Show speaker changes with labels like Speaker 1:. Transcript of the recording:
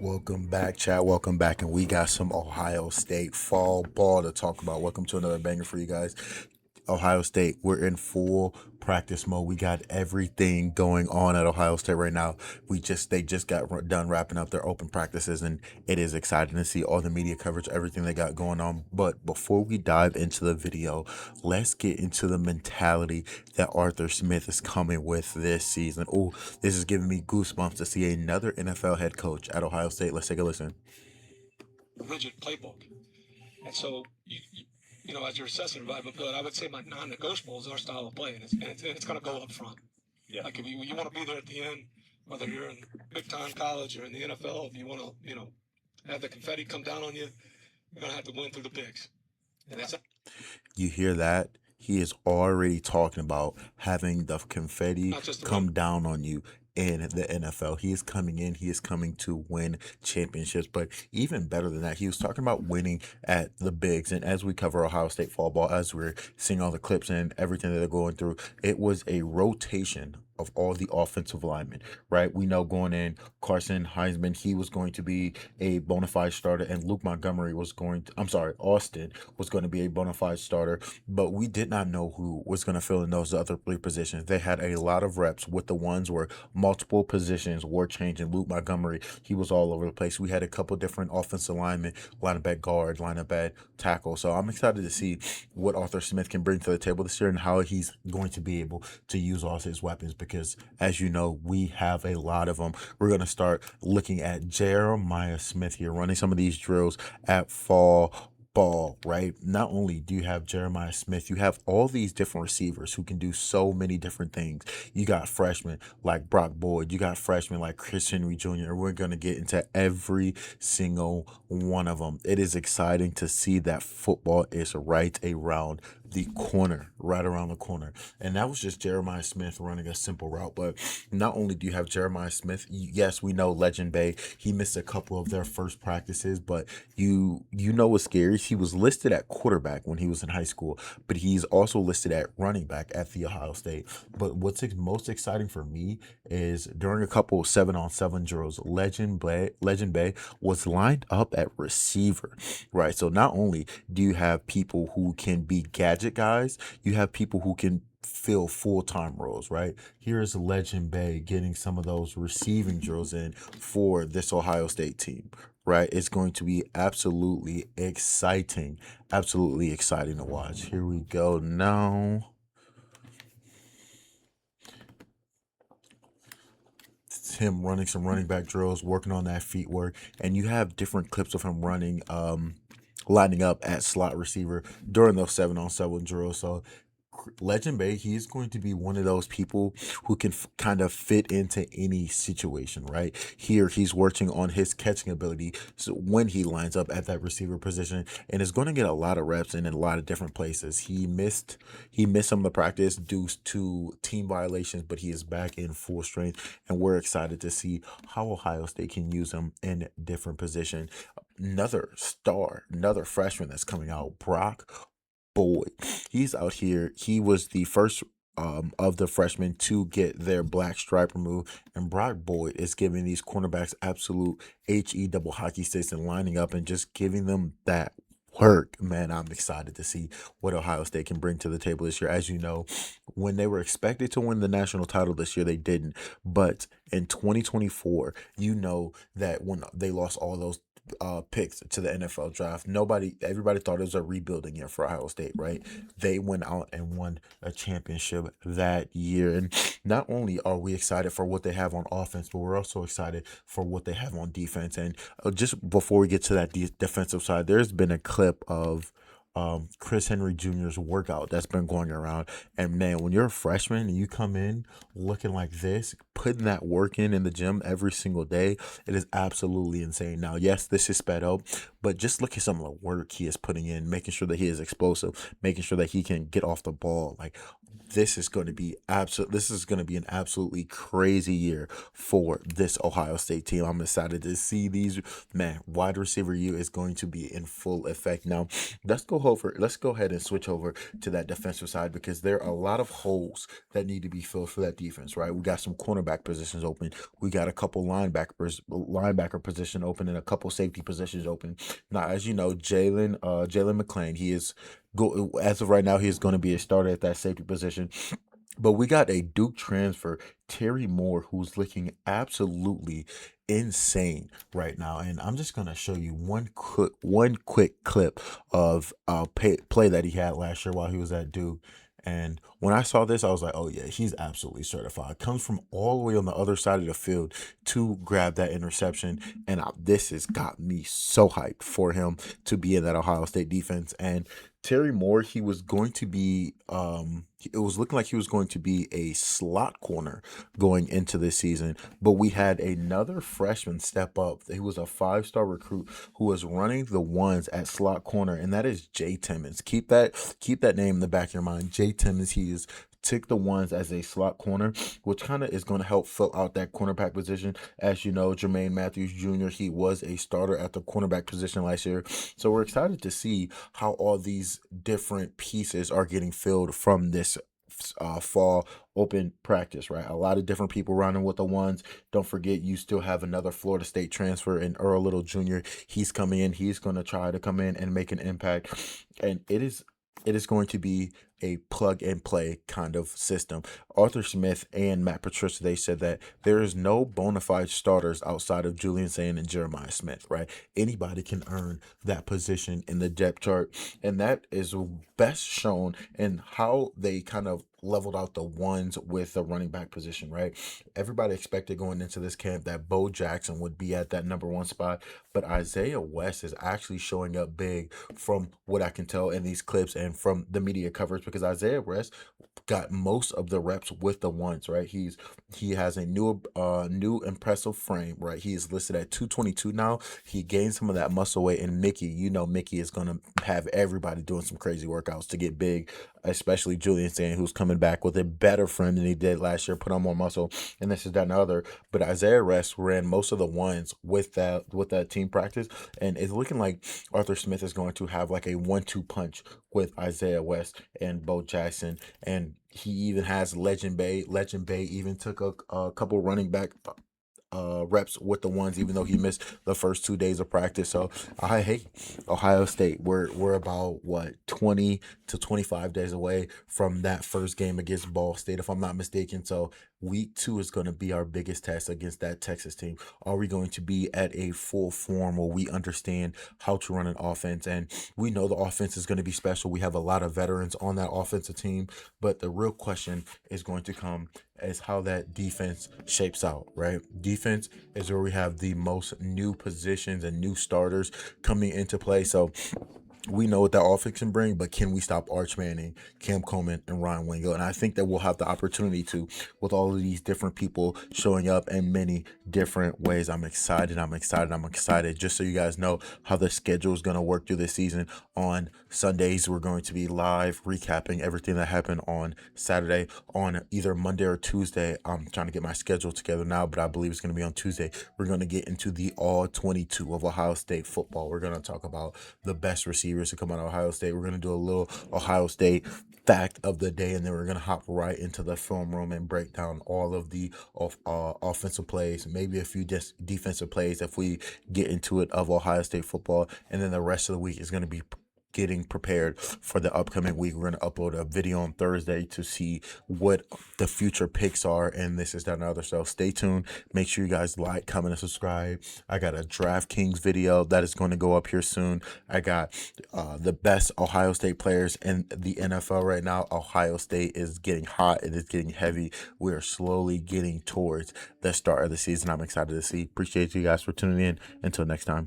Speaker 1: Welcome back, chat. Welcome back. And we got some Ohio State fall ball to talk about. Welcome to another banger for you guys. Ohio State, we're in full practice mode. We got everything going on at Ohio State right now. They just got done wrapping up their open practices, and it is exciting to see all the media coverage, everything they got going on. But before we dive into the video, let's get into the mentality that Arthur Smith is coming with this season. Oh, this is giving me goosebumps to see another NFL head coach at Ohio State. Let's take a listen.
Speaker 2: Rigid playbook. And so, as you're assessing viability, I would say my non-negotiables are style of play, and it's going to go up front. Yeah. Like if you want to be there at the end, whether you're in big time college or in the NFL, if you want to, have the confetti come down on you, you're going to have to win through the picks. And that's
Speaker 1: You hear that? He is already talking about having the confetti come down on you in the NFL. He is coming in. He is coming to win championships. But even better than that, he was talking about winning at the bigs. And as we cover Ohio State fall ball, as we're seeing all the clips and everything that they're going through, it was a rotation of all the offensive linemen, right? We know going in, Carson Heisman, he was going to be a bona fide starter, and Luke Montgomery was Austin was going to be a bona fide starter, but we did not know who was going to fill in those other three positions. They had a lot of reps with the ones where multiple positions were changing. Luke Montgomery, he was all over the place. We had a couple different offensive linemen, line up at guard, line up at tackle. So I'm excited to see what Arthur Smith can bring to the table this year and how he's going to be able to use all his weapons, because as you know, we have a lot of them. We're going to start looking at Jeremiah Smith here, running some of these drills at fall ball, right? Not only do you have Jeremiah Smith, you have all these different receivers who can do so many different things. You got freshmen like Brock Boyd, you got freshmen like Chris Henry Jr. We're going to get into every single one of them. It is exciting to see that football is right around the corner. And that was just Jeremiah Smith running a simple route. But not only do you have Jeremiah Smith, yes, we know Legend Bay, he missed a couple of their first practices, but you know what's scary? He was listed at quarterback when he was in high school, but he's also listed at running back at the Ohio State. But what's most exciting for me is during a couple of 7-on-7 drills, Legend Bay was lined up at receiver, right? So not only do you have people who can be gadget guys, you have people who can fill full-time roles, right? Here's Legend Bay getting some of those receiving drills in for this Ohio State team, right? It's going to be absolutely exciting to watch. Here we go now. It's him running some running back drills, working on that feet work, and you have different clips of him running lining up at slot receiver during those 7-on-7 drills. So Legend Bay, he's going to be one of those people who can kind of fit into any situation, right? Here, he's working on his catching ability, so when he lines up at that receiver position, and is going to get a lot of reps in a lot of different places. He missed some of the practice due to team violations, but he is back in full strength, and we're excited to see how Ohio State can use him in different positions. Another freshman that's coming out, Brock Boyd. He's out here. He was the first of the freshmen to get their black stripe removed, and Brock Boyd is giving these cornerbacks absolute HE double hockey sticks and lining up and just giving them that work. Man, I'm excited to see what Ohio State can bring to the table this year. As you know, when they were expected to win the national title this year, they didn't. But in 2024, you know that when they lost all those picks to the NFL draft, everybody thought it was a rebuilding year for Ohio State, right? They went out and won a championship that year. And not only are we excited for what they have on offense, but we're also excited for what they have on defense. And just before we get to that defensive side, there's been a clip of Chris Henry Jr.'s workout that's been going around. And man, when you're a freshman and you come in looking like this, putting that work in the gym every single day, it is absolutely insane. Now, yes, this is sped up, but just look at some of the work he is putting in, making sure that he is explosive, making sure that he can get off the ball. Like, this is going to be this is going to be an absolutely crazy year for this Ohio State team. I'm excited to see these, man. Wide receiver U is going to be in full effect. Now, let's go ahead and switch over to that defensive side, because there are a lot of holes that need to be filled for that defense, right? We got some cornerback positions open. We got a couple linebacker position open, and a couple safety positions open. Now, as you know, Jalen McClain, he is go as of right now, he is going to be a starter at that safety position. But we got a Duke transfer, Terry Moore, who's looking absolutely insane right now. And I'm just gonna show you one quick clip of play that he had last year while he was at Duke. And when I saw this, I was like, "Oh yeah, he's absolutely certified." Comes from all the way on the other side of the field to grab that interception, and this has got me so hyped for him to be in that Ohio State defense. And Terry Moore, he was going to be it was looking like he was going to be a slot corner going into this season, but we had another freshman step up. He was a 5-star recruit who was running the ones at slot corner, and that is Jay Timmons. Keep that name in the back of your mind. Jay Timmons, he is took the ones as a slot corner, which kind of is going to help fill out that cornerback position. As you know, Jermaine Matthews Jr., he was a starter at the cornerback position last year. So we're excited to see how all these different pieces are getting filled from this fall open practice, right? A lot of different people running with the ones. Don't forget, you still have another Florida State transfer in Earl Little Jr. He's coming in. He's going to try to come in and make an impact. And it is going to be a plug and play kind of system. Arthur Smith and Matt Patricia, they said that there is no bona fide starters outside of Julian Sayin and Jeremiah Smith, right? Anybody can earn that position in the depth chart. And that is best shown in how they kind of leveled out the ones with the running back position, right? Everybody expected going into this camp that Bo Jackson would be at that number one spot, but Isaiah West is actually showing up big from what I can tell in these clips and from the media coverage, because Isaiah West got most of the reps with the ones, right? He has a new impressive frame, right? He is listed at 222 now. He gained some of that muscle weight, and Mickey is gonna have everybody doing some crazy workouts to get big, especially Julian Sand, who's coming back with a better frame than he did last year, put on more muscle, and this is that and the other. But Isaiah West ran most of the ones with that team practice, and it's looking like Arthur Smith is going to have like a 1-2 punch with Isaiah West and Bo Jackson. And he even has Legend Bay. Legend Bay even took a couple running back reps with the ones, even though he missed the first 2 days of practice. So I hate Ohio State. We're about what 20 to 25 days away from that first game against Ball State, if I'm not mistaken. So week 2 is going to be our biggest test against that Texas team. Are we going to be at a full form where we understand how to run an offense? And we know the offense is going to be special. We have a lot of veterans on that offensive team, but the real question is going to come as how that defense shapes out, right? Defense is where we have the most new positions and new starters coming into play. So we know what that offense can bring, but can we stop Arch Manning, Cam Coleman, and Ryan Wingo? And I think that we'll have the opportunity to, with all of these different people showing up in many different ways. I'm excited. I'm excited. I'm excited. Just so you guys know how the schedule is going to work through this season. On Sundays, we're going to be live recapping everything that happened on Saturday. On either Monday or Tuesday, I'm trying to get my schedule together now, but I believe it's going to be on Tuesday. We're going to get into the all 22 of Ohio State football. We're going to talk about the best receivers to come out of Ohio State. We're going to do a little Ohio State fact of the day, and then we're going to hop right into the film room and break down all of the offensive plays, maybe a few defensive plays if we get into it, of Ohio State football. And then the rest of the week is going to be getting prepared for the upcoming week. We're going to upload a video on Thursday to see what the future picks are, and this is that and other. So stay tuned. Make sure you guys like, comment, and subscribe. I got a DraftKings video that is going to go up here soon. I got the best Ohio State players in the NFL right now. Ohio State is getting hot. It is getting heavy. We are slowly getting towards the start of the season. I'm excited to see. Appreciate you guys for tuning in. Until next time.